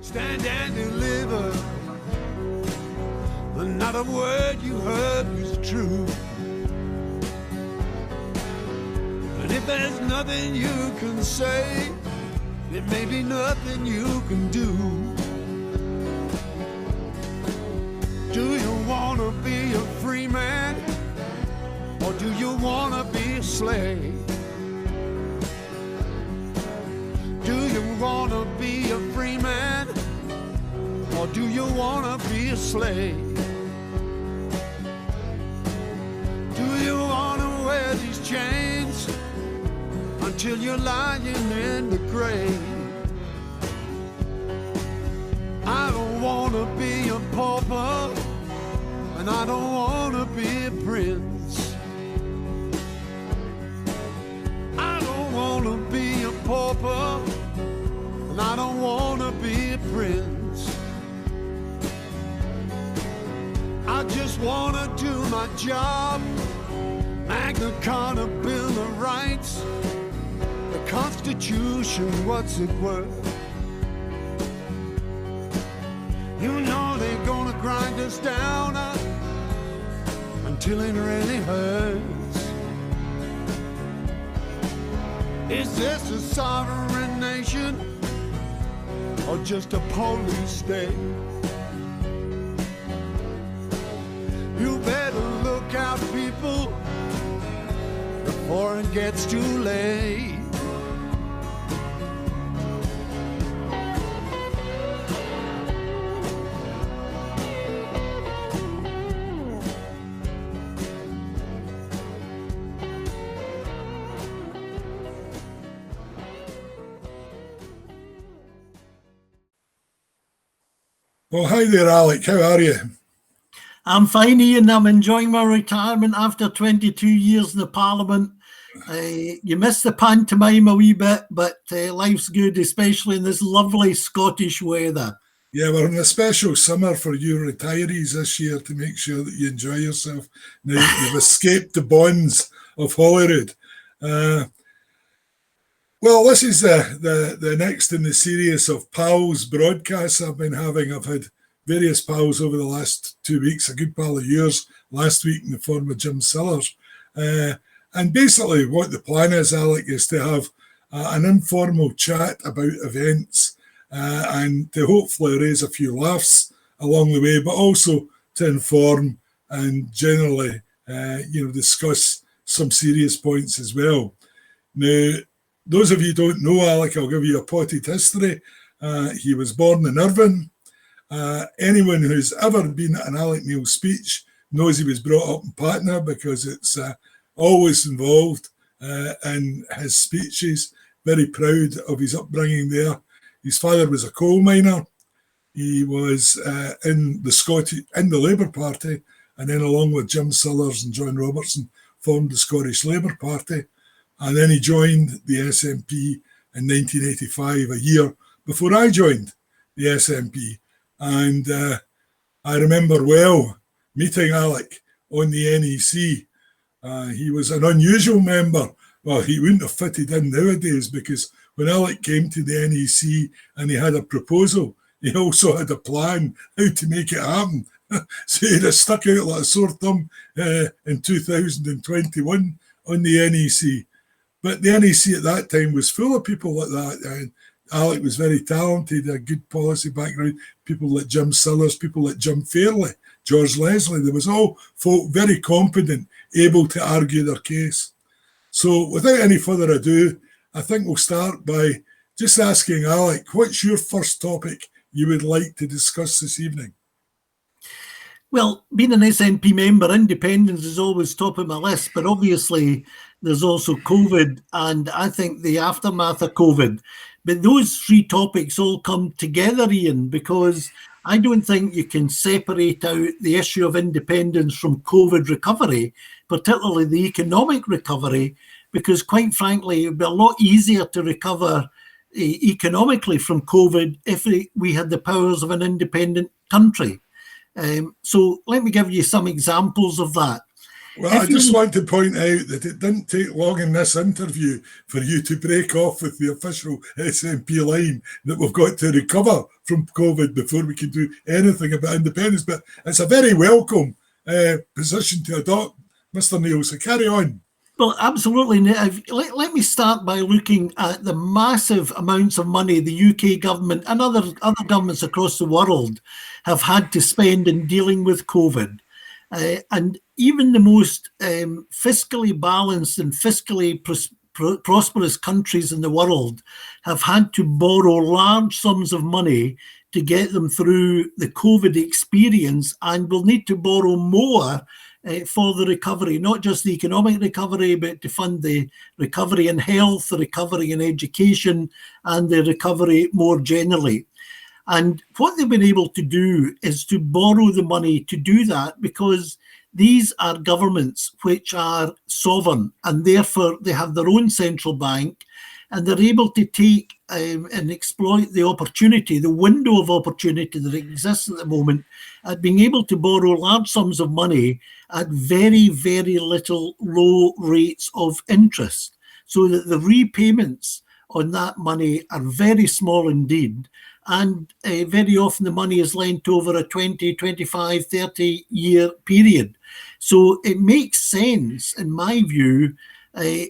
stand and deliver. Not a word you heard was true. And if there's nothing you can say, there may be nothing you can do. Do you want to be a free man, or do you want to be a slave? Do you want to be a free man, or do you want to be a slave? Do you want to wear these chains until you're lying in the grave? I don't want to be a pauper, and I don't want to be a prince. I don't want to be a pauper, and I don't want to be a prince. I just want to do my job. Magna Carta, Bill of Rights, the Constitution, what's it worth? You know they're gonna grind us down until it really hurts. Is this a sovereign nation or just a police state? You better look out, people, before it gets too late. Well, hi there, Alec. How are you? I'm fine, Ian. I'm enjoying my retirement after 22 years in the Parliament. You miss the pantomime a wee bit, but life's good, especially in this lovely Scottish weather. Yeah, we're in a special summer for you retirees this year to make sure that you enjoy yourself. Now you've escaped the bonds of Holyrood. Well, this is the next in the series of PALs broadcasts I've been having. I've had various pals over the last 2 weeks, a good pal of yours last week in the form of Jim Sellers. And basically what the plan is, Alec, is to have an informal chat about events and to hopefully raise a few laughs along the way, but also to inform and generally, discuss some serious points as well. Now, those of you who don't know Alec, I'll give you a potted history. He was born in Irvine. Anyone who's ever been at an Alec Neil speech knows he was brought up in Patna because it's always involved in his speeches. Very proud of his upbringing there. His father was a coal miner. He was in the Labour Party, and then along with Jim Sellers and John Robertson formed the Scottish Labour Party. And then he joined the SNP in 1985, a year before I joined the SNP. And I remember well meeting Alec on the NEC. He was an unusual member. Well, he wouldn't have fitted in nowadays because when Alec came to the NEC and he had a proposal, he also had a plan how to make it happen. So he'd have stuck out like a sore thumb in 2021 on the NEC. But the NEC at that time was full of people like that. And Alec was very talented, a good policy background, people like Jim Sellers, people like Jim Fairley, George Leslie. There was all folk very competent, able to argue their case. So without any further ado, I think we'll start by just asking Alec, what's your first topic you would like to discuss this evening? Well, being an SNP member, independence is always top of my list, but obviously there's also COVID, and I think the aftermath of COVID. But those three topics all come together, Ian, because I don't think you can separate out the issue of independence from COVID recovery, particularly the economic recovery, because quite frankly, it would be a lot easier to recover economically from COVID if we had the powers of an independent country. So let me give you some examples of that. Well, I just want to point out that it didn't take long in this interview for you to break off with the official SNP line that we've got to recover from COVID before we can do anything about independence. But it's a very welcome position to adopt, Mr. Neil. So carry on. Well, absolutely. Let me start by looking at the massive amounts of money the UK government and other governments across the world have had to spend in dealing with COVID. And even the most fiscally balanced and fiscally prosperous countries in the world have had to borrow large sums of money to get them through the COVID experience, and will need to borrow more for the recovery, not just the economic recovery, but to fund the recovery in health, the recovery in education, and the recovery more generally. And what they've been able to do is to borrow the money to do that, because these are governments which are sovereign, and therefore they have their own central bank, and they're able to take and exploit the opportunity, the window of opportunity that exists at the moment, at being able to borrow large sums of money at very, very little low rates of interest, so that the repayments on that money are very small indeed. And very often the money is lent over a 20, 25, 30-year period. So it makes sense, in my view,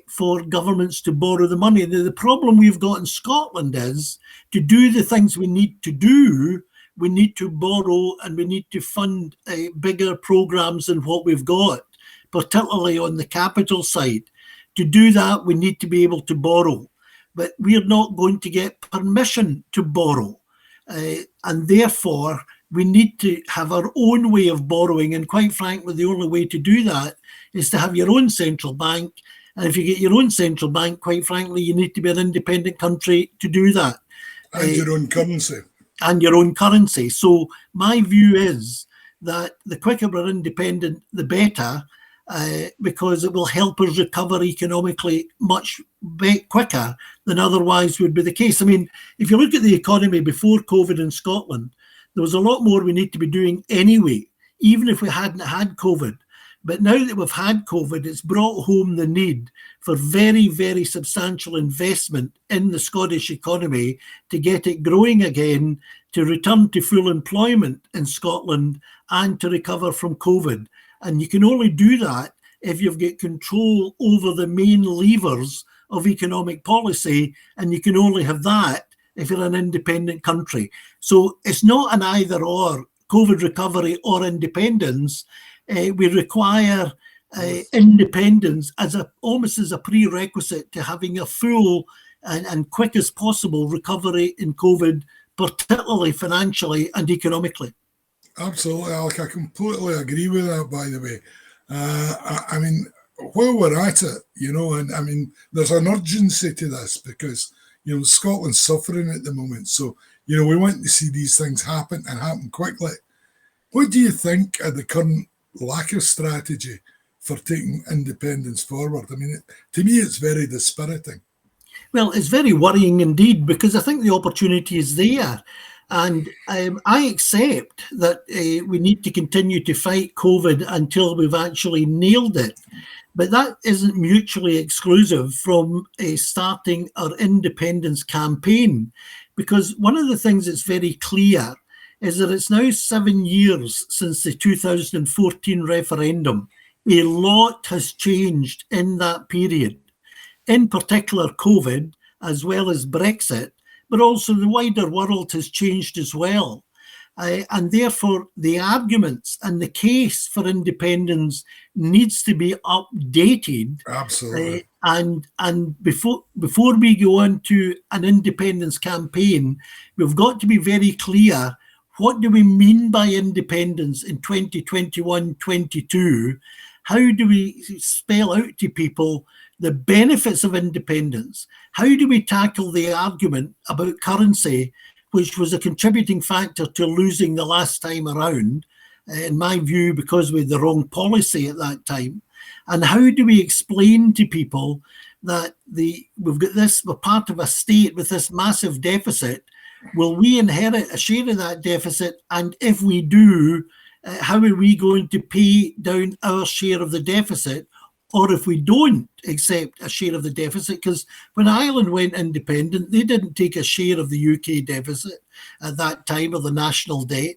for governments to borrow the money. The problem we've got in Scotland is, to do the things we need to do, we need to borrow, and we need to fund bigger programmes than what we've got, particularly on the capital side. To do that, we need to be able to borrow. But we're not going to get permission to borrow. And therefore, we need to have our own way of borrowing. And quite frankly, the only way to do that is to have your own central bank. And if you get your own central bank, quite frankly, you need to be an independent country to do that. And your own currency. And your own currency. So my view is that the quicker we're independent, the better, because it will help us recover economically much quicker than otherwise would be the case. I mean, if you look at the economy before COVID in Scotland, there was a lot more we need to be doing anyway, even if we hadn't had COVID. But now that we've had COVID, it's brought home the need for very, very substantial investment in the Scottish economy to get it growing again, to return to full employment in Scotland, and to recover from COVID. And you can only do that if you've got control over the main levers of economic policy, and you can only have that if you're an independent country. So it's not an either or, COVID recovery or independence. We require independence as almost as a prerequisite to having a full and quick as possible recovery in COVID, particularly financially and economically. Absolutely, Alec. I completely agree with that, by the way. I mean, while we're at it, and I mean, there's an urgency to this because, Scotland's suffering at the moment. So, we want to see these things happen and happen quickly. What do you think of the current lack of strategy for taking independence forward? I mean, to me, it's very dispiriting. Well, it's very worrying indeed, because I think the opportunity is there. And I accept that we need to continue to fight COVID until we've actually nailed it. But that isn't mutually exclusive from starting our independence campaign. Because one of the things that's very clear is that it's now 7 years since the 2014 referendum. A lot has changed in that period, in particular COVID, as well as Brexit, but also the wider world has changed as well. And therefore, the arguments and the case for independence needs to be updated. Absolutely. And before we go on to an independence campaign, we've got to be very clear, what do we mean by independence in 2021-22? How do we spell out to people the benefits of independence? How do we tackle the argument about currency, which was a contributing factor to losing the last time around, in my view, because we had the wrong policy at that time? And how do we explain to people that we're part of a state with this massive deficit? Will we inherit a share of that deficit? And if we do, how are we going to pay down our share of the deficit? Or if we don't accept a share of the deficit, because when Ireland went independent, they didn't take a share of the UK deficit at that time, or the national debt.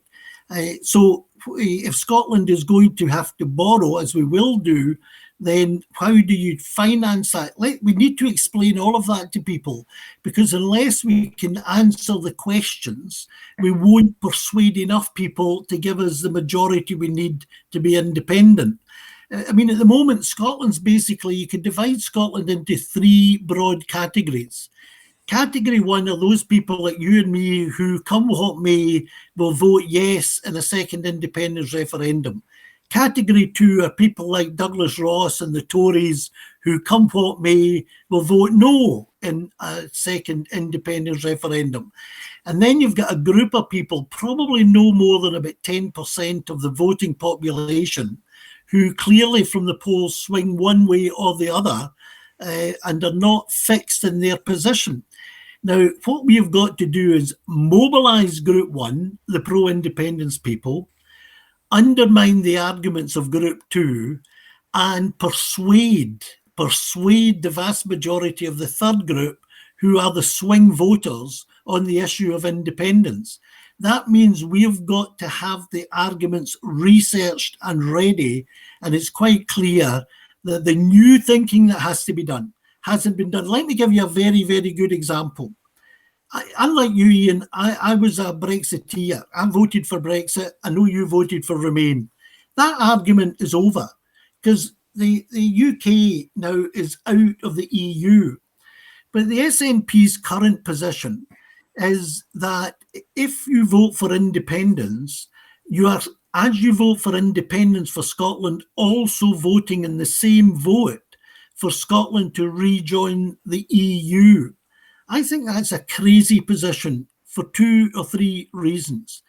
So if Scotland is going to have to borrow, as we will do, then how do you finance that? We need to explain all of that to people, because unless we can answer the questions, we won't persuade enough people to give us the majority we need to be independent. I mean, at the moment, Scotland's basically, you could divide Scotland into three broad categories. Category one are those people like you and me who, come what may, will vote yes in a second independence referendum. Category two are people like Douglas Ross and the Tories who, come what may, will vote no in a second independence referendum. And then you've got a group of people, probably no more than about 10% of the voting population, who clearly from the polls swing one way or the other and are not fixed in their position. Now, what we have got to do is mobilise Group 1, the pro-independence people, undermine the arguments of Group 2, and persuade the vast majority of the third group, who are the swing voters, on the issue of independence. That means we've got to have the arguments researched and ready, and it's quite clear that the new thinking that has to be done hasn't been done. Let me give you a very, very good example. Unlike you, Iain, I was a Brexiteer. I voted for Brexit. I know you voted for Remain. That argument is over, because the UK now is out of the EU. But the SNP's current position is that if you vote for independence, you are, as you vote for independence for Scotland, also voting in the same vote for Scotland to rejoin the EU. I think that's a crazy position for two or three reasons.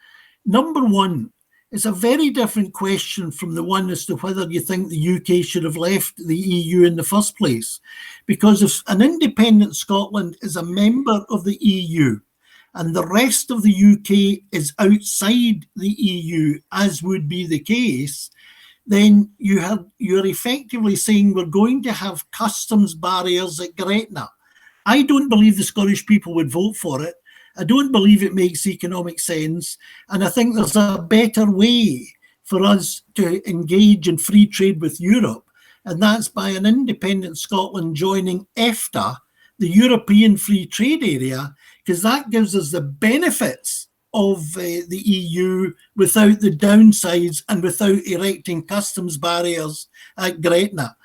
Number one, it's a very different question from the one as to whether you think the UK should have left the EU in the first place. Because if an independent Scotland is a member of the EU, and the rest of the UK is outside the EU, as would be the case, then you're effectively saying we're going to have customs barriers at Gretna. I don't believe the Scottish people would vote for it. I don't believe it makes economic sense. And I think there's a better way for us to engage in free trade with Europe, and that's by an independent Scotland joining EFTA, the European Free Trade Area, because that gives us the benefits of the EU without the downsides and without erecting customs barriers at Gretna.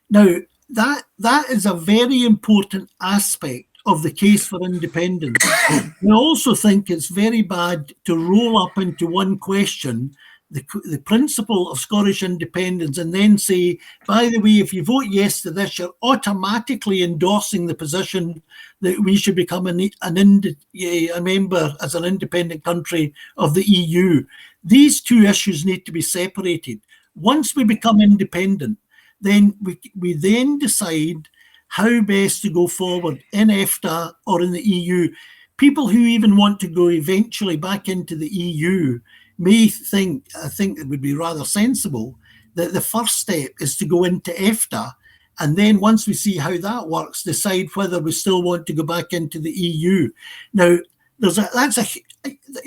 Now, that is a very important aspect of the case for independence. I also think it's very bad to roll up into one question the principle of Scottish independence and then say, by the way, if you vote yes to this, you're automatically endorsing the position that we should become a member as an independent country of the EU. These two issues need to be separated. Once we become independent, then we then decide how best to go forward in EFTA or in the EU. People who even want to go eventually back into the EU may think, I think it would be rather sensible, that the first step is to go into EFTA, and then once we see how that works, decide whether we still want to go back into the EU. Now,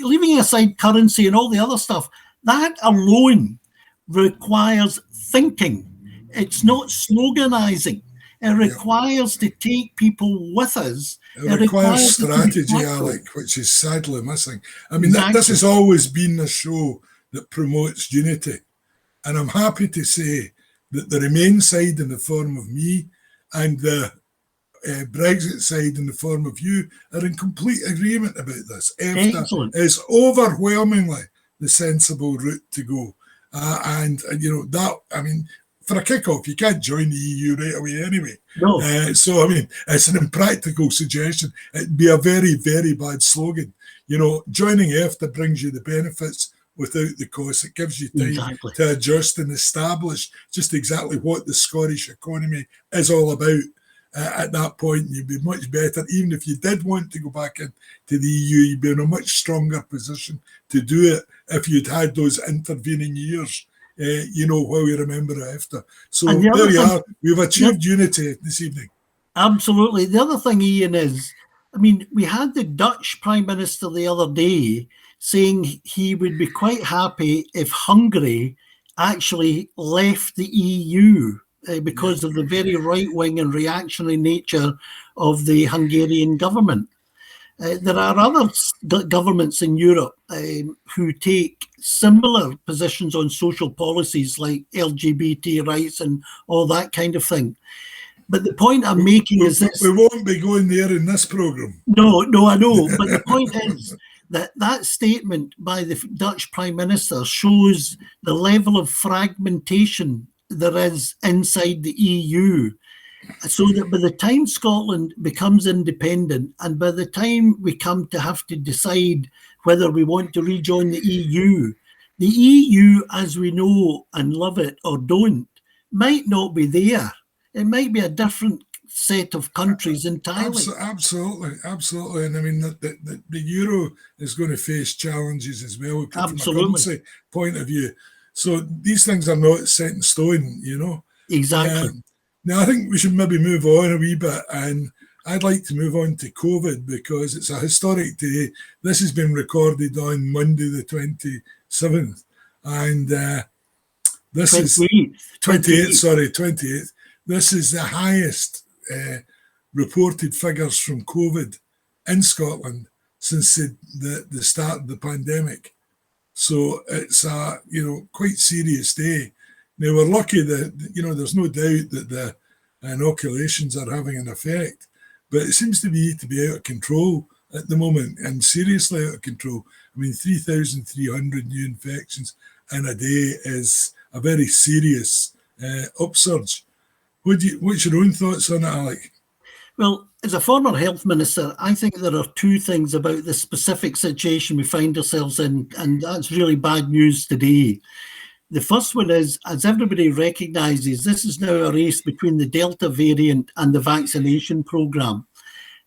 leaving aside currency and all the other stuff, that alone requires thinking. It's not sloganizing. It requires to take people with us. It requires strategy, Alec, which is sadly missing. I mean, this has always been a show that promotes unity. And I'm happy to say that the Remain side in the form of me and the Brexit side in the form of you are in complete agreement about this. EFTA is overwhelmingly the sensible route to go. For a kick-off, you can't join the EU right away anyway. No. So, I mean, it's an impractical suggestion. It'd be a very, very bad slogan. You know, joining EFTA brings you the benefits without the cost. It gives you time to adjust and establish just exactly what the Scottish economy is all about. at that point, you'd be much better. Even if you did want to go back into the EU, you'd be in a much stronger position to do it if you'd had those intervening years, while we remember EFTA. So there we are. We've achieved unity this evening. Absolutely. The other thing, Iain, is, I mean, we had the Dutch Prime Minister the other day saying he would be quite happy if Hungary actually left the EU because of the very right-wing and reactionary nature of the Hungarian government. There are other governments in Europe who take similar positions on social policies like LGBT rights and all that kind of thing. But the point I'm making is this. We won't be going there in this programme. No, I know. But the point is that statement by the Dutch Prime Minister shows the level of fragmentation there is inside the EU. So that by the time Scotland becomes independent and by the time we come to have to decide whether we want to rejoin the EU as we know and love it or don't, might not be there. It might be a different set of countries entirely. Absolutely. And I mean, the euro is going to face challenges as well from a currency point of view. So these things are not set in stone, Exactly. Now, I think we should maybe move on a wee bit, and I'd like to move on to COVID because it's a historic day. This has been recorded on Monday, the 27th, and this 28th. Is 28th. This is the highest reported figures from COVID in Scotland since the start of the pandemic. So it's a quite serious day. Now we're lucky that there's no doubt that the inoculations are having an effect, but it seems to be out of control at the moment, and seriously out of control. I mean, 3,300 new infections in a day is a very serious upsurge. What's your own thoughts on it, Alec? Well, as a former health minister, I think there are two things about the specific situation we find ourselves in, and that's really bad news today. The first one is, as everybody recognises, this is now a race between the Delta variant and the vaccination programme.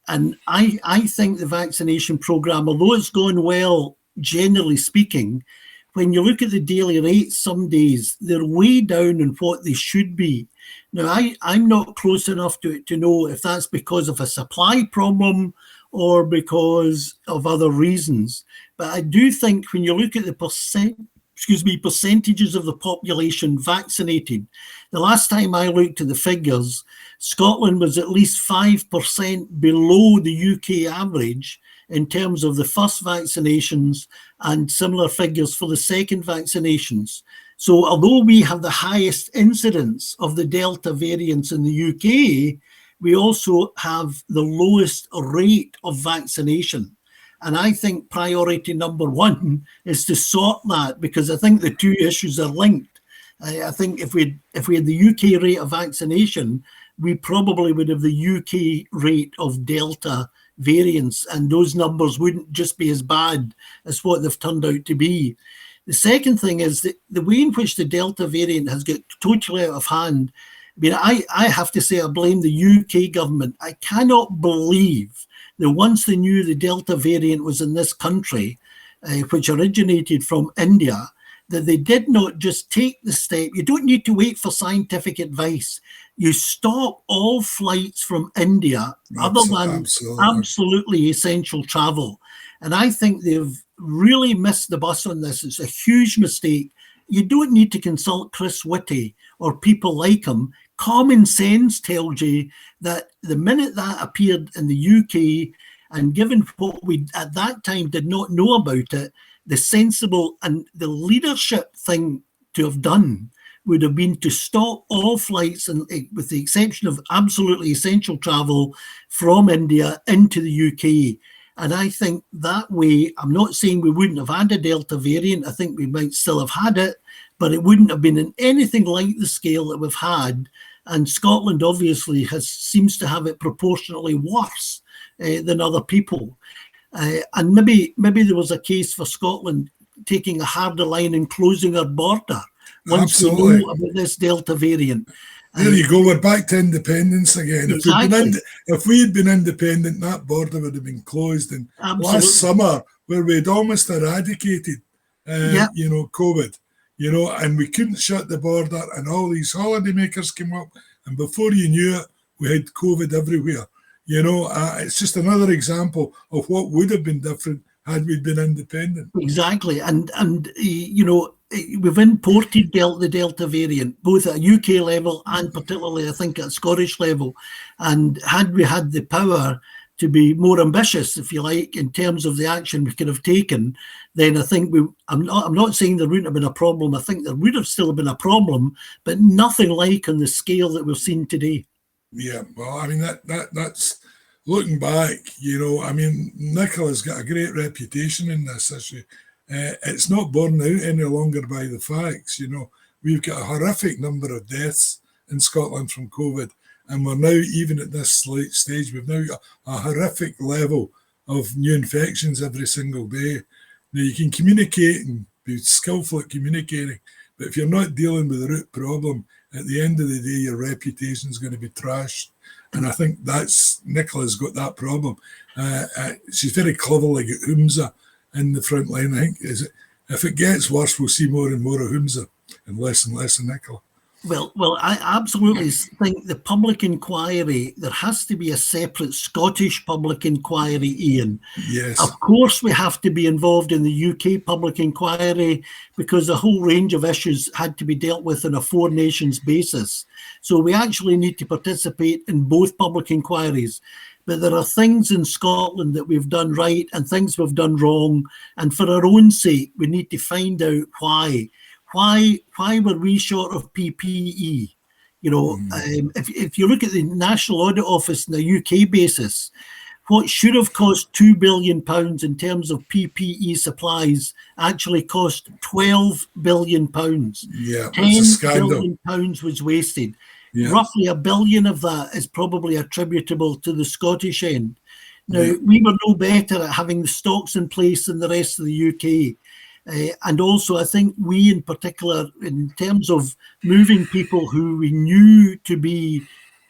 And I think the vaccination programme, although it's gone well, generally speaking, when you look at the daily rates some days, they're way down on what they should be. Now, I'm not close enough to know if that's because of a supply problem or because of other reasons. But I do think when you look at the percentages of the population vaccinated, the last time I looked at the figures, Scotland was at least 5% below the UK average in terms of the first vaccinations and similar figures for the second vaccinations. So although we have the highest incidence of the Delta variants in the UK, we also have the lowest rate of vaccination. And I think priority number one is to sort that, because I think the two issues are linked. I think if we had the UK rate of vaccination, we probably would have the UK rate of Delta variants, and those numbers wouldn't just be as bad as what they've turned out to be. The second thing is that the way in which the Delta variant has got totally out of hand. I mean, I have to say I blame the UK government. I cannot believe that once they knew the Delta variant was in this country, which originated from India, that they did not just take the step. You don't need to wait for scientific advice. You stop all flights from India other than absolutely essential travel. And I think they've really missed the bus on this. It's a huge mistake. You don't need to consult Chris Whitty or people like him. Common sense tells you that the minute that appeared in the UK, and given what we at that time did not know about it, the sensible and the leadership thing to have done would have been to stop all flights, and with the exception of absolutely essential travel, from India into the UK. And I think that way, I'm not saying we wouldn't have had a Delta variant. I think we might still have had it, but it wouldn't have been in anything like the scale that we've had. And Scotland obviously seems to have it proportionately worse than other people. And maybe there was a case for Scotland taking a harder line and closing our border once we know about this Delta variant. There you go. We're back to independence again. Exactly. If we had been independent, that border would have been closed. And Absolutely. last summer, where we'd almost eradicated, COVID, and we couldn't shut the border, and all these holidaymakers came up, and before you knew it, we had COVID everywhere. It's just another example of what would have been different had we been independent. Exactly, and we've imported the Delta variant, both at a UK level and particularly, I think, at Scottish level. And had we had the power to be more ambitious, if you like, in terms of the action we could have taken, then I think I'm not saying there wouldn't have been a problem. I think there would have still been a problem, but nothing like on the scale that we've seen today. Yeah, well, I mean, that's looking back, Nicola's got a great reputation in this issue. It's not borne out any longer by the facts. We've got a horrific number of deaths in Scotland from COVID, and we're now, even at this late stage, we've now got a horrific level of new infections every single day. Now, you can communicate and be skillful at communicating, but if you're not dealing with the root problem, at the end of the day, your reputation is going to be trashed. And I think Nicola's got that problem. She's very cleverly got Humza in the front line. I think if it gets worse, we'll see more and more of Humza and less of Nicola. Well, I absolutely think the public inquiry, there has to be a separate Scottish public inquiry, Iain. Yes. Of course, we have to be involved in the UK public inquiry because a whole range of issues had to be dealt with on a four nations basis. So we actually need to participate in both public inquiries. But there are things in Scotland that we've done right and things we've done wrong. And for our own sake, we need to find out why. Why were we short of PPE? If you look at the National Audit Office on a UK basis, what should have cost £2 billion in terms of PPE supplies actually cost £12 billion. Yeah, it's a scandal. £10 billion was wasted. Yeah. Roughly £1 billion of that is probably attributable to the Scottish end. Now, we were no better at having the stocks in place than the rest of the UK. And also, I think we in particular, in terms of moving people who we knew to be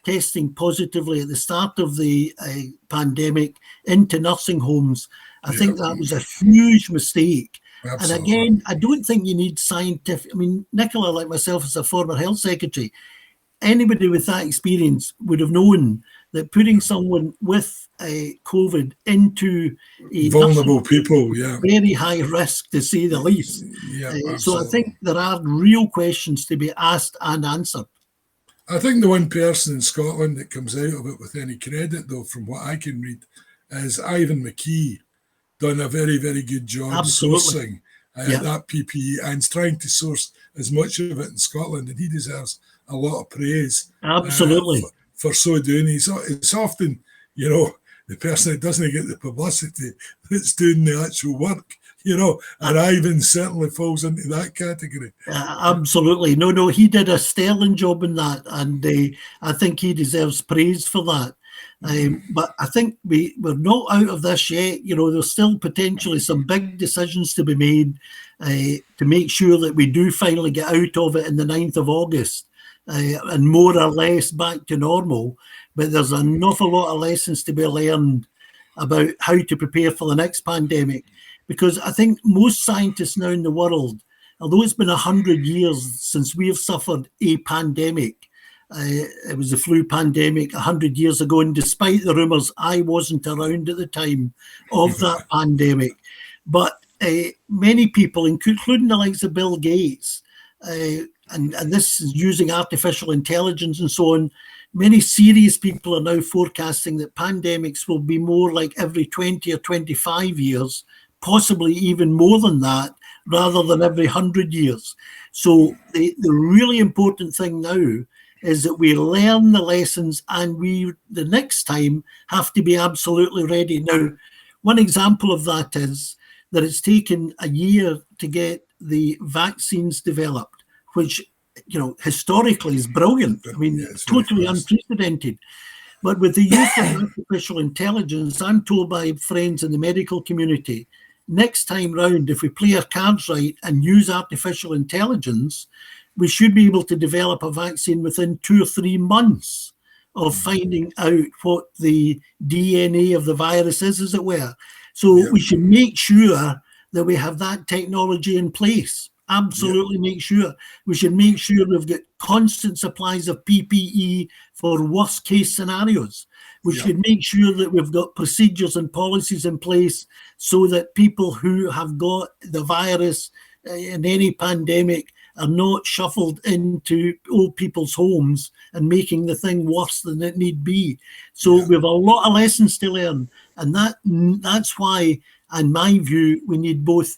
testing positively at the start of the pandemic into nursing homes, I think that was a huge mistake. Absolutely. And again, I don't think you need scientific. I mean, Nicola, like myself, as a former health secretary, anybody with that experience would have known that putting someone with COVID into a vulnerable people, very high risk, to say the least. So I think there are real questions to be asked and answered. I think the one person in Scotland that comes out of it with any credit, though, from what I can read, is Ivan McKee, done a very, very good job sourcing that PPE and trying to source as much of it in Scotland, and he deserves a lot of praise. Absolutely. For so doing. It's often, the person that doesn't get the publicity that's doing the actual work, and Ivan certainly falls into that category. Absolutely. No, he did a sterling job in that, and I think he deserves praise for that. But I think we're not out of this yet. There's still potentially some big decisions to be made to make sure that we do finally get out of it in the 9th of August. And more or less back to normal, but there's an awful lot of lessons to be learned about how to prepare for the next pandemic. Because I think most scientists now in the world, although it's been 100 years since we have suffered a pandemic, it was the flu pandemic 100 years ago, and despite the rumours, I wasn't around at the time of that pandemic. But many people, including the likes of Bill Gates, and this is using artificial intelligence and so on, many serious people are now forecasting that pandemics will be more like every 20 or 25 years, possibly even more than that, rather than every 100 years. So the really important thing now is that we learn the lessons, and we, the next time, have to be absolutely ready. Now, one example of that is that it's taken a year to get the vaccines developed, which, historically is brilliant. I mean, it's totally unprecedented. But with the use of artificial intelligence, I'm told by friends in the medical community, next time round, if we play our cards right and use artificial intelligence, we should be able to develop a vaccine within 2 or 3 months of finding out what the DNA of the virus is, as it were. So we should make sure that we have that technology in place. Absolutely make sure. We should make sure we've got constant supplies of PPE for worst case scenarios. We should make sure that we've got procedures and policies in place so that people who have got the virus in any pandemic are not shuffled into old people's homes and making the thing worse than it need be. So we have a lot of lessons to learn. And that's why, in my view, we need both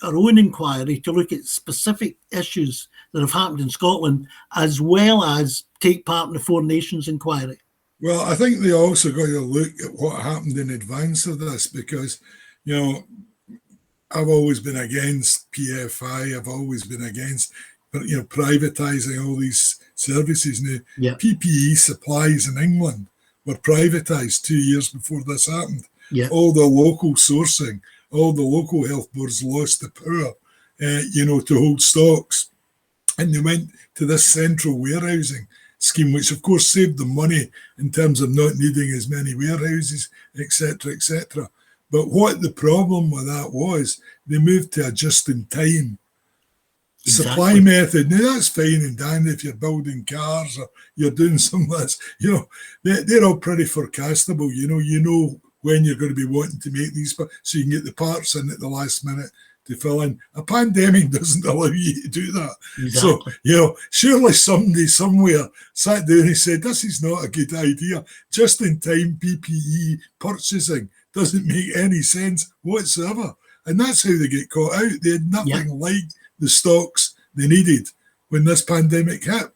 our own inquiry to look at specific issues that have happened in Scotland, as well as take part in the Four Nations inquiry. Well, I think they also got to look at what happened in advance of this, because, I've always been against PFI. I've always been against, privatising all these services. Now, PPE supplies in England were privatised 2 years before this happened. All the local sourcing, all the local health boards lost the power, to hold stocks. And they went to this central warehousing scheme, which of course saved them money in terms of not needing as many warehouses, etc., etc. But what the problem with that was, they moved to a just-in-time supply method. Now, that's fine and dandy if you're building cars or you're doing some of this. They're all pretty forecastable. You know when you're going to be wanting to make these, so you can get the parts in at the last minute to fill in. A pandemic doesn't allow you to do that. So, surely somebody somewhere sat down and said, this is not a good idea. Just-in-time PPE purchasing doesn't make any sense whatsoever. And that's how they get caught out. They had nothing like the stocks they needed when this pandemic hit,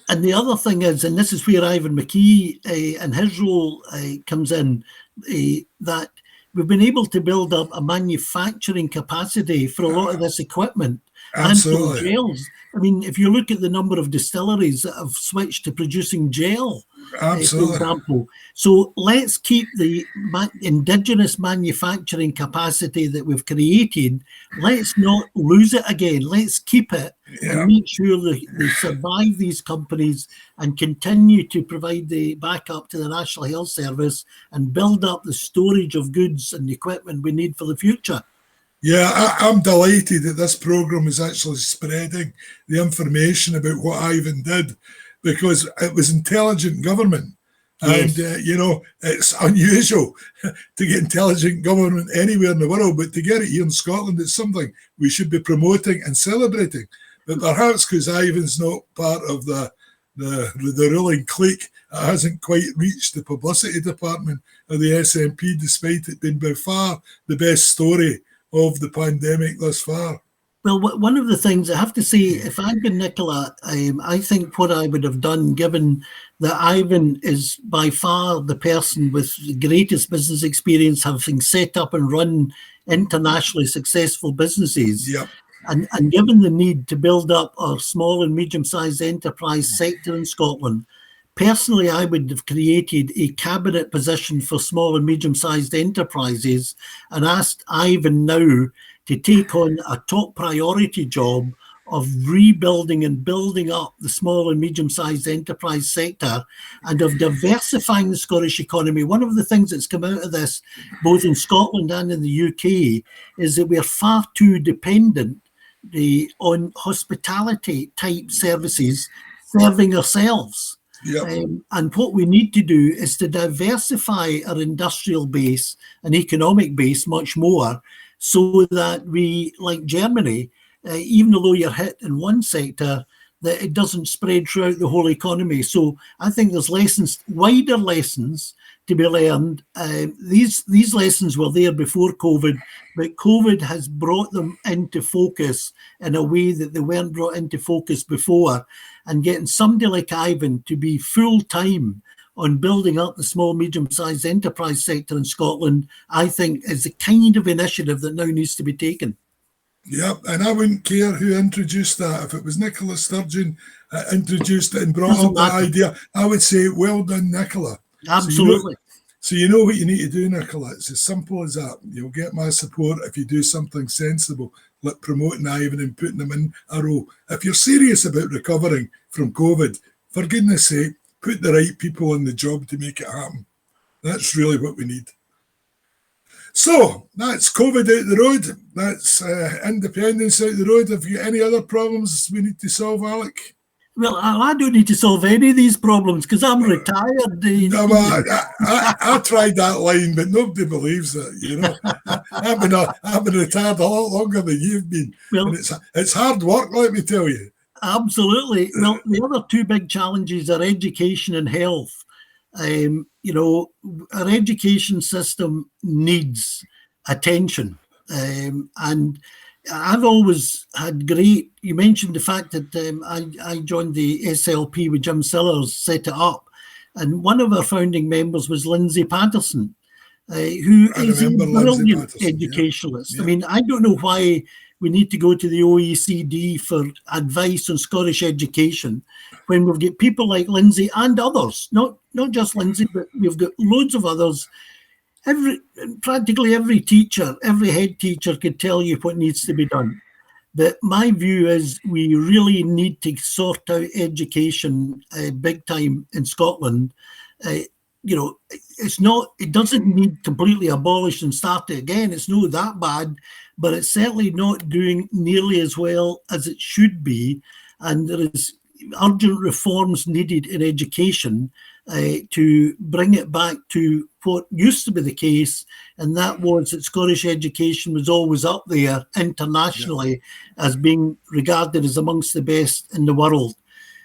And the other thing is, and this is where Ivan McKee and his role comes in, that we've been able to build up a manufacturing capacity for a lot of this equipment. Absolutely. And for gels. I mean, if you look at the number of distilleries that have switched to producing gel, for example. So let's keep the indigenous manufacturing capacity that we've created. Let's not lose it again. Let's keep it and make sure that they survive, these companies, and continue to provide the backup to the National Health Service and build up the storage of goods and equipment we need for the future. Yeah, I'm delighted that this programme is actually spreading the information about what Ivan did, because it was intelligent government. And, it's unusual to get intelligent government anywhere in the world, but to get it here in Scotland, it's something we should be promoting and celebrating. But perhaps because Ivan's not part of the ruling clique, it hasn't quite reached the publicity department of the SNP, despite it being by far the best story of the pandemic thus far. Well, one of the things I have to say, if I'd been Nicola, I think what I would have done, given that Ivan is by far the person with the greatest business experience, having set up and run internationally successful businesses, and given the need to build up our small and medium-sized enterprise sector in Scotland, personally, I would have created a cabinet position for small and medium-sized enterprises and asked Ivan now to take on a top priority job of rebuilding and building up the small and medium-sized enterprise sector and of diversifying the Scottish economy. One of the things that's come out of this, both in Scotland and in the UK, is that we are far too dependent on hospitality-type services serving ourselves. And what we need to do is to diversify our industrial base and economic base much more, so that we, like Germany, even though you're hit in one sector, that it doesn't spread throughout the whole economy. So I think there's wider lessons to be learned. These lessons were there before COVID, but COVID has brought them into focus in a way that they weren't brought into focus before. And getting somebody like Ivan to be full-time on building up the small, medium-sized enterprise sector in Scotland, I think is the kind of initiative that now needs to be taken. Yep, and I wouldn't care who introduced that. If it was Nicola Sturgeon introduced it and brought up that idea, I would say, well done, Nicola. Absolutely. So you know what you need to do, Nicola. It's as simple as that. You'll get my support if you do something sensible, like promoting Ivan and putting them in a row. If you're serious about recovering from COVID, for goodness sake, put the right people on the job to make it happen. That's really what we need. So that's COVID out the road. That's independence out the road. Have you got any other problems we need to solve, Alec? Well, I don't need to solve any of these problems because I'm retired. No, I tried that line, but nobody believes it. You know, I've been retired a lot longer than you've been, and it's hard work, let me tell you. Absolutely. Well, the other two big challenges are education and health. You know, our education system needs attention, and I've always had great. You mentioned the fact that I joined the SLP with Jim Sellers, set it up, and one of our founding members was Lindsay Patterson, who is a brilliant educationalist. Yeah. I mean, I don't know why we need to go to the OECD for advice on Scottish education when we've got people like Lindsay and others, not just Lindsay, but we've got loads of others. Practically every teacher, every head teacher could tell you what needs to be done. But my view is we really need to sort out education big time in Scotland. You know, it doesn't need completely abolished and start it again. It's not that bad, but it's certainly not doing nearly as well as it should be. And there is urgent reforms needed in education to bring it back to what used to be the case, and that was that Scottish education was always up there internationally as being regarded as amongst the best in the world.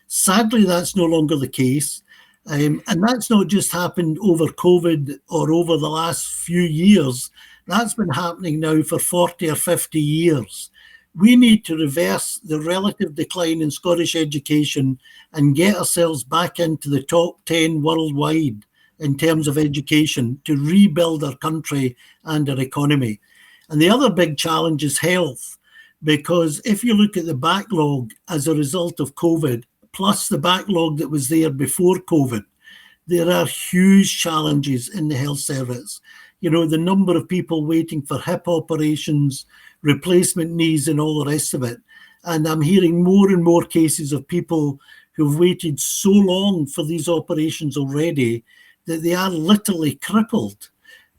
Sadly, that's no longer the case. And that's not just happened over COVID or over the last few years. That's been happening now for 40 or 50 years. We need to reverse the relative decline in Scottish education and get ourselves back into the top 10 worldwide in terms of education to rebuild our country and our economy. And the other big challenge is health, because if you look at the backlog as a result of COVID, plus the backlog that was there before COVID, there are huge challenges in the health service. You know, the number of people waiting for hip operations, replacement knees and all the rest of it. And I'm hearing more and more cases of people who've waited so long for these operations already that they are literally crippled,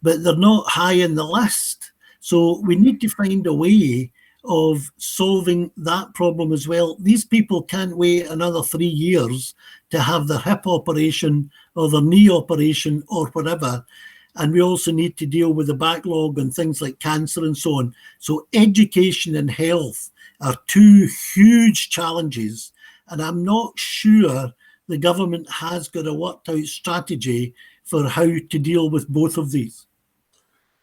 but they're not high in the list. So we need to find a way of solving that problem as well. These people can't wait another 3 years to have their hip operation or their knee operation or whatever. And we also need to deal with the backlog and things like cancer and so on. So education and health are two huge challenges. And I'm not sure the government has got a worked out strategy for how to deal with both of these.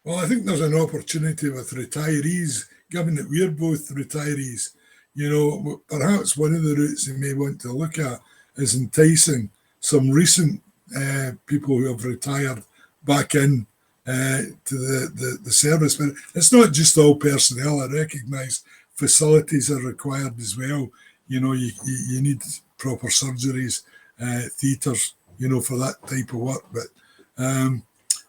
Well, I think there's an opportunity with retirees, given that we're both retirees. You know, perhaps one of the routes they may want to look at is enticing some recent people who have retired back in to the service. But it's not just all personnel. I recognise facilities are required as well. You know, you need proper surgeries, theatres, you know, for that type of work. But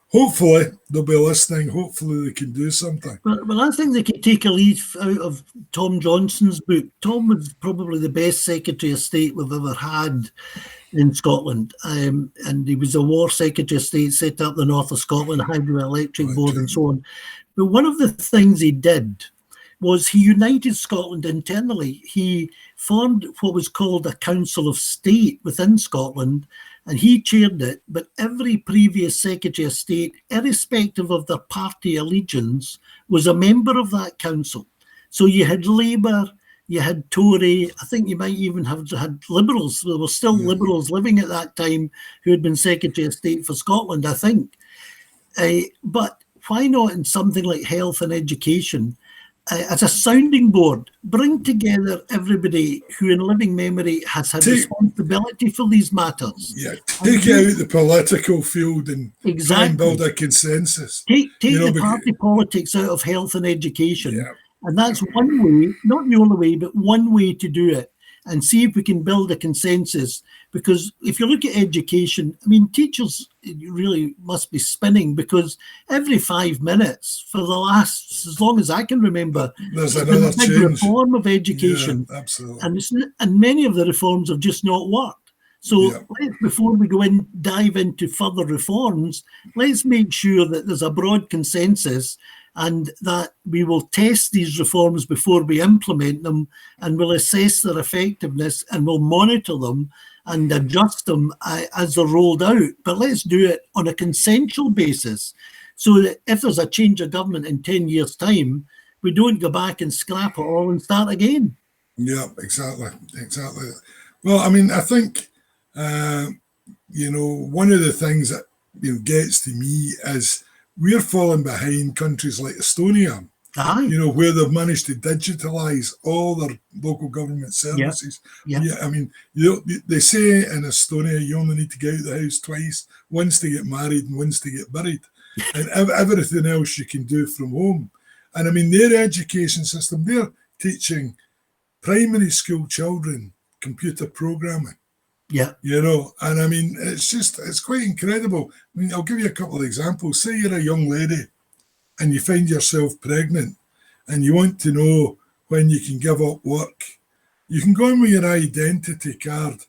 hopefully they'll be listening. Hopefully they can do something. Well, I think they could take a leaf out of Tom Johnson's book. Tom was probably the best Secretary of State we've ever had in Scotland. And he was a War Secretary of State, set up the North of Scotland Hydroelectric Board and so on. But one of the things he did was he united Scotland internally. He formed what was called a Council of State within Scotland, and he chaired it. But every previous Secretary of State, irrespective of their party allegiance, was a member of that council. So you had Labour, you had Tory, I think you might even have had Liberals. There were still Liberals living at that time who had been Secretary of State for Scotland, I think. But why not in something like health and education, as a sounding board, bring together everybody who in living memory has had responsibility for these matters. Yeah, take it out the political field and try and build a consensus. Take the party politics out of health and education. Yeah. And that's one way, not the only way, but one way to do it. and see if we can build a consensus. Because if you look at education, I mean, teachers really must be spinning, because every 5 minutes for the last, as long as I can remember, there's another big change. reform of education. Yeah, absolutely. And many of the reforms have just not worked. So before we dive into further reforms, let's make sure that there's a broad consensus and that we will test these reforms before we implement them, and we'll assess their effectiveness and we'll monitor them and adjust them as they're rolled out. But let's do it on a consensual basis, so that if there's a change of government in 10 years' time, we don't go back and scrap it all and start again. Yeah, exactly. Well, I mean, I think, one of the things that gets to me is we're falling behind countries like Estonia, where they've managed to digitalise all their local government services. Yeah. I mean, they say in Estonia you only need to get out of the house twice, once to get married and once to get buried, and everything else you can do from home. And I mean, their education system, they're teaching primary school children computer programming. Yeah. And I mean, it's quite incredible. I mean, I'll give you a couple of examples. Say you're a young lady and you find yourself pregnant and you want to know when you can give up work. You can go in with your identity card,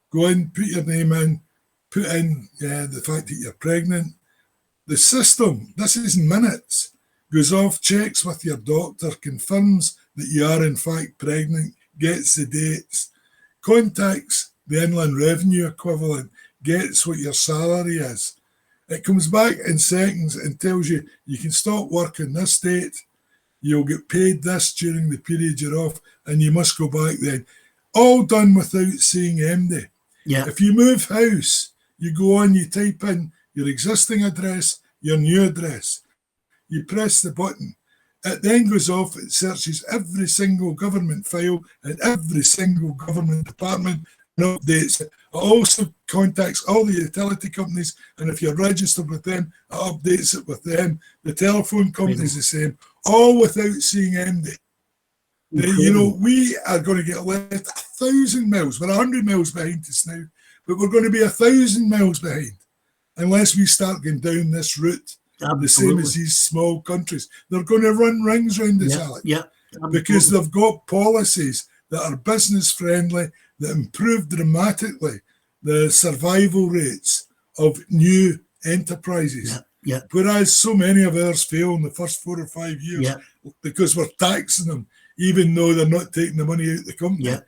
go in, put your name in, put in the fact that you're pregnant. The system, this is in minutes, goes off, checks with your doctor, confirms that you are in fact pregnant, gets the dates, contacts the Inland Revenue equivalent, gets what your salary is. It comes back in seconds and tells you you can stop working this date, you'll get paid this during the period you're off, and you must go back then. All done without seeing MD. Yeah. If you move house, you go on, you type in your existing address, your new address. You press the button. It then goes off, it searches every single government file in every single government department and updates it. It also contacts all the utility companies, and if you're registered with them, it updates it with them. The telephone company's the same, all without seeing MD. We are going to get left 1,000 miles. We're 100 miles behind us now, but we're going to be 1,000 miles behind unless we start going down this route. Absolutely. The same as these small countries. They're going to run rings around us, Alex. Yeah. Because they've got policies that are business friendly, that improve dramatically the survival rates of new enterprises. Yeah. Whereas so many of ours fail in the first 4 or 5 years because we're taxing them, even though they're not taking the money out of the company. Yeah.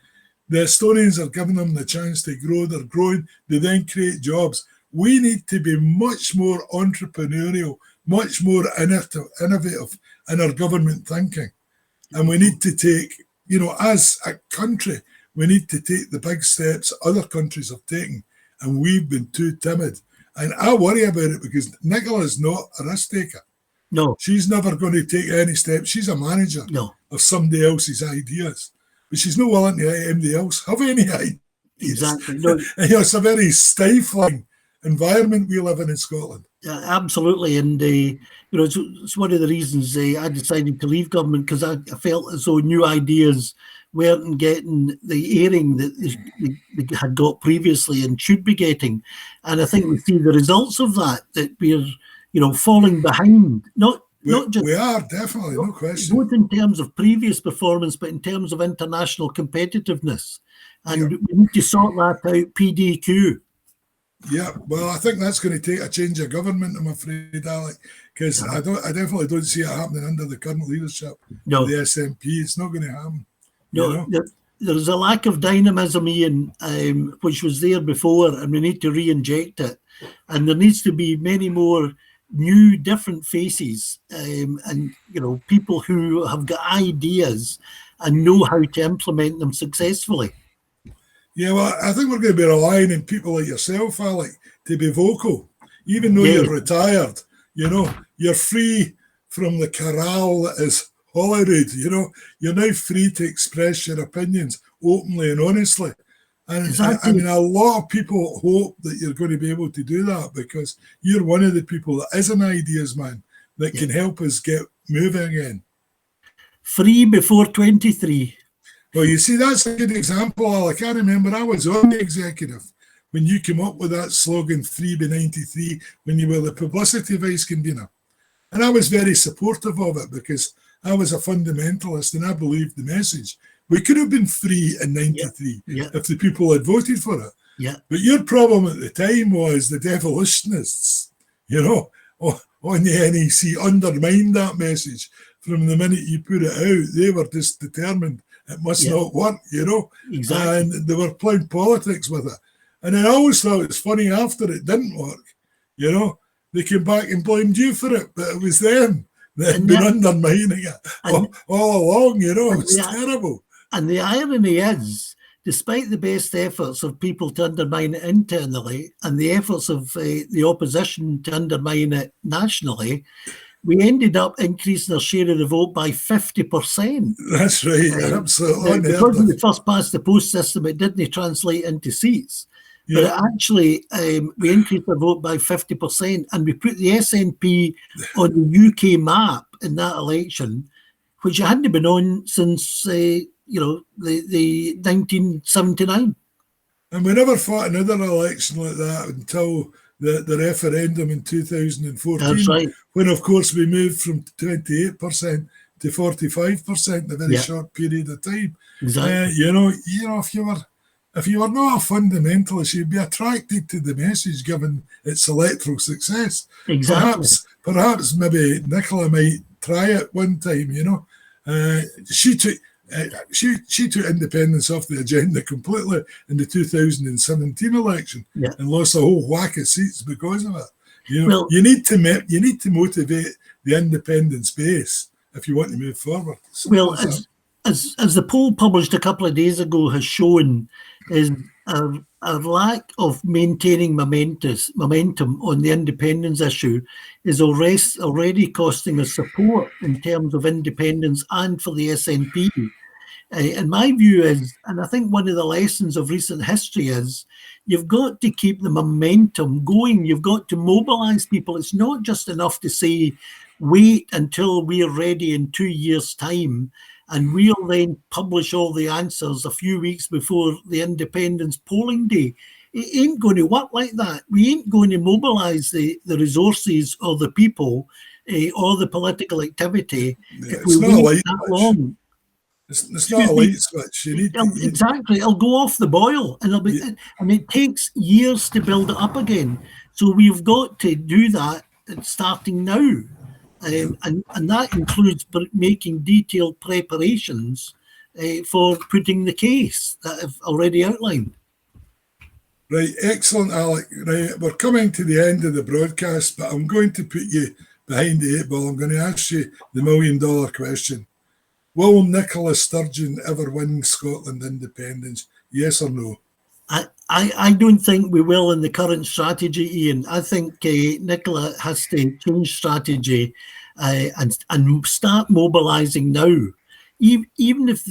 The Estonians are giving them the chance to grow. They're growing. They then create jobs. We need to be much more entrepreneurial, much more innovative in our government thinking. And we need to take, as a country, we need to take the big steps other countries have taken. And we've been too timid. And I worry about it because Nicola is not a risk taker. No. She's never going to take any steps. She's a manager of somebody else's ideas. But she's not willing to let anybody else have any ideas. Exactly. No. It's a very stifling environment we live in Scotland. Yeah, absolutely. And, it's one of the reasons I decided to leave government, because I felt as though new ideas weren't getting the airing that they had got previously and should be getting. And I think we see the results of that we're, falling behind. We are, definitely, no question. Both in terms of previous performance, but in terms of international competitiveness. And we need to sort that out, PDQ. Yeah, well, I think that's going to take a change of government, I'm afraid, Alec, because I definitely don't see it happening under the current leadership of the SNP. It's not going to happen. No, there's a lack of dynamism, Iain, which was there before, and we need to re-inject it. And there needs to be many more new, different faces, and people who have got ideas and know how to implement them successfully. Yeah, well, I think we're going to be relying on people like yourself, Alec, to be vocal. Even though you're retired, you're free from the corral that is Holyrood. You're now free to express your opinions openly and honestly. And exactly. I mean, a lot of people hope that you're going to be able to do that, because you're one of the people that is an ideas man that can help us get moving again. Free before 23. Well, you see, that's a good example, Al. I can't remember. I was on the executive when you came up with that slogan 3 by 93, when you were the publicity vice convener. And I was very supportive of it because I was a fundamentalist and I believed the message. We could have been free in 93 if the people had voted for it. Yeah. But your problem at the time was the devolutionists, on the NEC undermined that message from the minute you put it out. They were just determined it must not work, Exactly. And they were playing politics with it. And I always thought it was funny after it didn't work, they came back and blamed you for it, but it was them that had been undermining it all along, it was terrible. And the irony is, despite the best efforts of people to undermine it internally and the efforts of the opposition to undermine it nationally, we ended up increasing our share of the vote by 50%. That's right, absolutely. Because of the first past the post system, it didn't translate into seats. But it actually, we increased our vote by 50%, and we put the SNP on the UK map in that election, which it hadn't been on since, the 1979. And we never fought another election like that until the referendum in 2014. That's right. When, of course, we moved from 28% to 45% in a very short period of time. Exactly. If you were not a fundamentalist, you'd be attracted to the message given its electoral success. Exactly. Perhaps maybe Nicola might try it one time, She took independence off the agenda completely in the 2017 election and lost a whole whack of seats because of it. You need to motivate the independence base if you want to move forward. As the poll published a couple of days ago has shown, is our lack of maintaining momentum on the independence issue is already costing us support in terms of independence and for the SNP. And my view is, and I think one of the lessons of recent history is, you've got to keep the momentum going. You've got to mobilise people. It's not just enough to say, wait until we're ready in 2 years' time, and we'll then publish all the answers a few weeks before the independence polling day. It ain't going to work like that. We ain't going to mobilise the resources or the people or the political activity if we wait that long. It's not a light switch. Exactly. It'll go off the boil. And it takes years to build it up again. So we've got to do that starting now. And that includes making detailed preparations for putting the case that I've already outlined. Right, excellent, Alec. Right, we're coming to the end of the broadcast, but I'm going to put you behind the 8 ball. I'm going to ask you the $1 million question. Will Nicola Sturgeon ever win Scotland independence? Yes or no? I don't think we will in the current strategy, Iain. I think Nicola has to change strategy and start mobilising now. Even if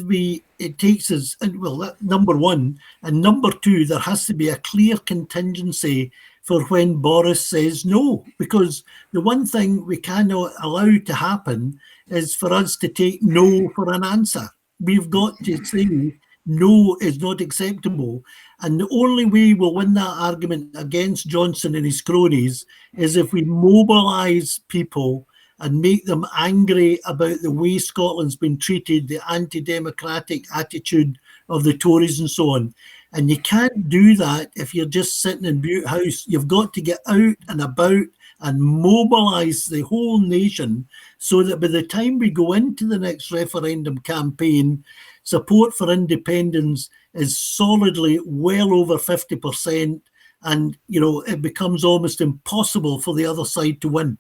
it takes us, that number one, and number two, there has to be a clear contingency for when Boris says no, because the one thing we cannot allow to happen is for us to take no for an answer. We've got to say no is not acceptable. And the only way we'll win that argument against Johnson and his cronies is if we mobilise people and make them angry about the way Scotland's been treated, the anti-democratic attitude of the Tories and so on. And you can't do that if you're just sitting in Butte House. You've got to get out and about and mobilise the whole nation so that by the time we go into the next referendum campaign, support for independence is solidly well over 50%, and it becomes almost impossible for the other side to win.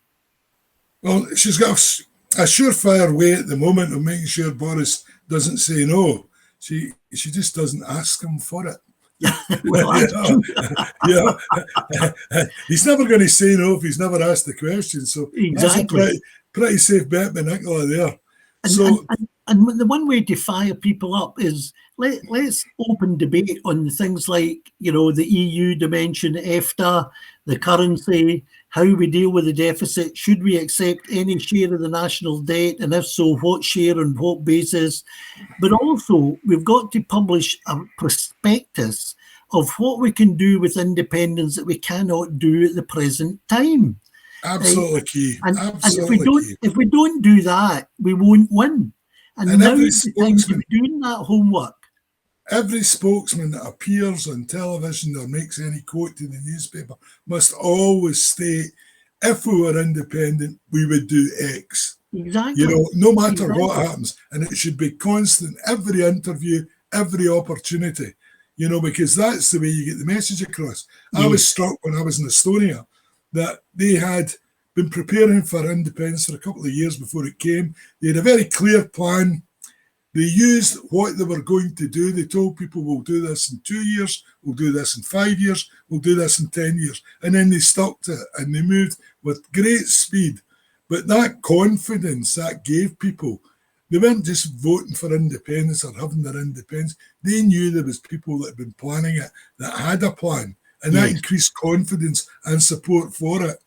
Well, she's got a surefire way at the moment of making sure Boris doesn't say no. She just doesn't ask him for it. Well, he's never going to say no if he's never asked the question. So exactly. That's a pretty safe bet by Nicola there. And the one way to fire people up is let's open debate on things like, the EU dimension, EFTA, the currency, how we deal with the deficit, should we accept any share of the national debt, and if so, what share and what basis. But also, we've got to publish a prospectus of what we can do with independence that we cannot do at the present time. Absolutely key. And Absolutely if we don't do that, we won't win. And now is the time to be doing that homework. Every spokesman that appears on television or makes any quote in the newspaper must always state, if we were independent, we would do X. Exactly. No matter what happens. And it should be constant, every interview, every opportunity, because that's the way you get the message across. Yes. I was struck when I was in Estonia that they had been preparing for independence for a couple of years before it came. They had a very clear plan. They used what they were going to do. They told people, we'll do this in 2 years, we'll do this in 5 years, we'll do this in 10 years. And then they stuck to it and they moved with great speed. But that confidence that gave people, they weren't just voting for independence or having their independence. They knew there was people that had been planning it, that had a plan. And that increased confidence and support for it.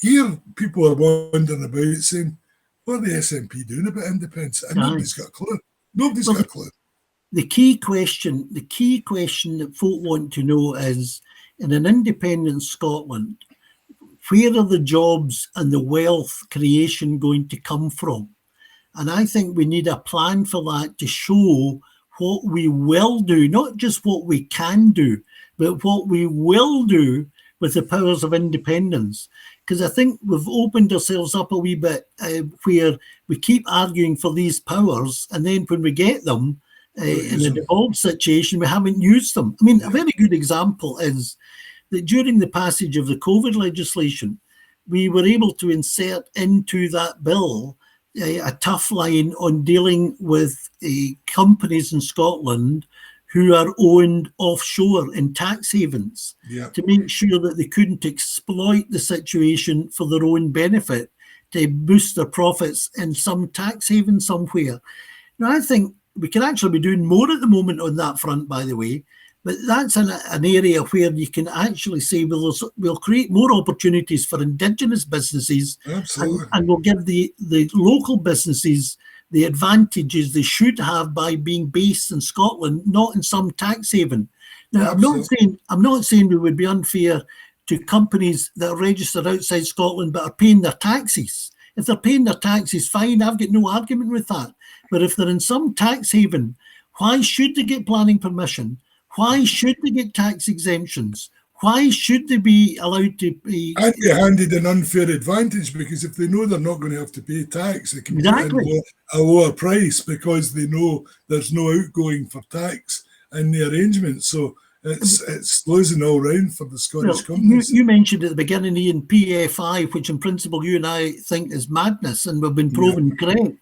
Here, people are wondering about saying, what are the SNP doing about independence? And nobody's got a clue. Nobody's got a clue. The key question that folk want to know is, in an independent Scotland, where are the jobs and the wealth creation going to come from? And I think we need a plan for that to show what we will do, not just what we can do, but what we will do with the powers of independence. Because I think we've opened ourselves up a wee bit where we keep arguing for these powers, and then when we get them in a devolved situation, we haven't used them. I mean, a very good example is that during the passage of the COVID legislation, we were able to insert into that bill a tough line on dealing with companies in Scotland who are owned offshore in tax havens, to make sure that they couldn't exploit the situation for their own benefit to boost their profits in some tax haven somewhere. Now, I think we can actually be doing more at the moment on that front, by the way, but that's an area where you can actually say, we'll create more opportunities for Indigenous businesses. Absolutely. And we'll give the local businesses the advantages they should have by being based in Scotland, not in some tax haven. Now, I'm not saying we would be unfair to companies that are registered outside Scotland but are paying their taxes. If they're paying their taxes, fine, I've got no argument with that. But if they're in some tax haven, why should they get planning permission? Why should they get tax exemptions? Why should they be allowed to be... And be handed an unfair advantage, because if they know they're not going to have to pay tax, they can put in a lower price because they know there's no outgoing for tax in the arrangement. So it's losing all round for the Scottish companies. You mentioned at the beginning, Iain, PFI, which in principle you and I think is madness, and we've been proven correct.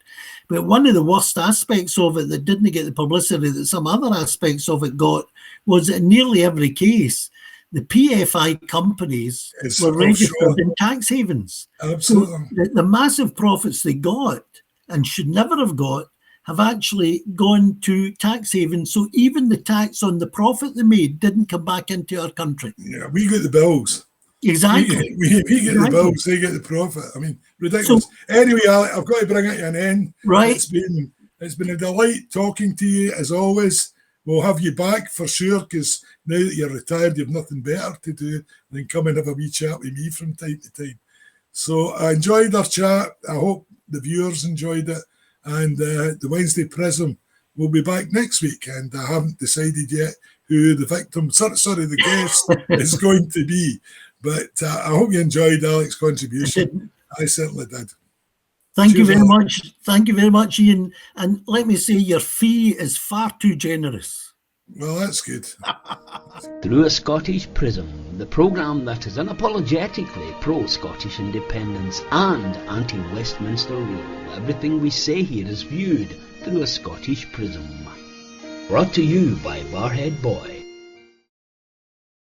But one of the worst aspects of it that didn't get the publicity that some other aspects of it got was that in nearly every case, the PFI companies were registered in tax havens. Absolutely. So the massive profits they got and should never have got have actually gone to tax havens. So even the tax on the profit they made didn't come back into our country. Yeah, we get the bills. Exactly. We get the bills, they get the profit. I mean, ridiculous. So, anyway, Alec, I've got to bring it to an end. Right. It's been a delight talking to you, as always. We'll have you back for sure, because now that you're retired, you've nothing better to do than come and have a wee chat with me from time to time. So I enjoyed our chat. I hope the viewers enjoyed it. And the Wednesday Prism will be back next week. And I haven't decided yet who the the guest is going to be. But I hope you enjoyed Alec's contribution. I certainly did. Thank you very much. Thank you very much, Iain. And let me say, your fee is far too generous. Well, that's good. Through a Scottish Prism, the programme that is unapologetically pro-Scottish independence and anti-Westminster rule. Everything we say here is viewed through a Scottish prism. Brought to you by Barhead Boy.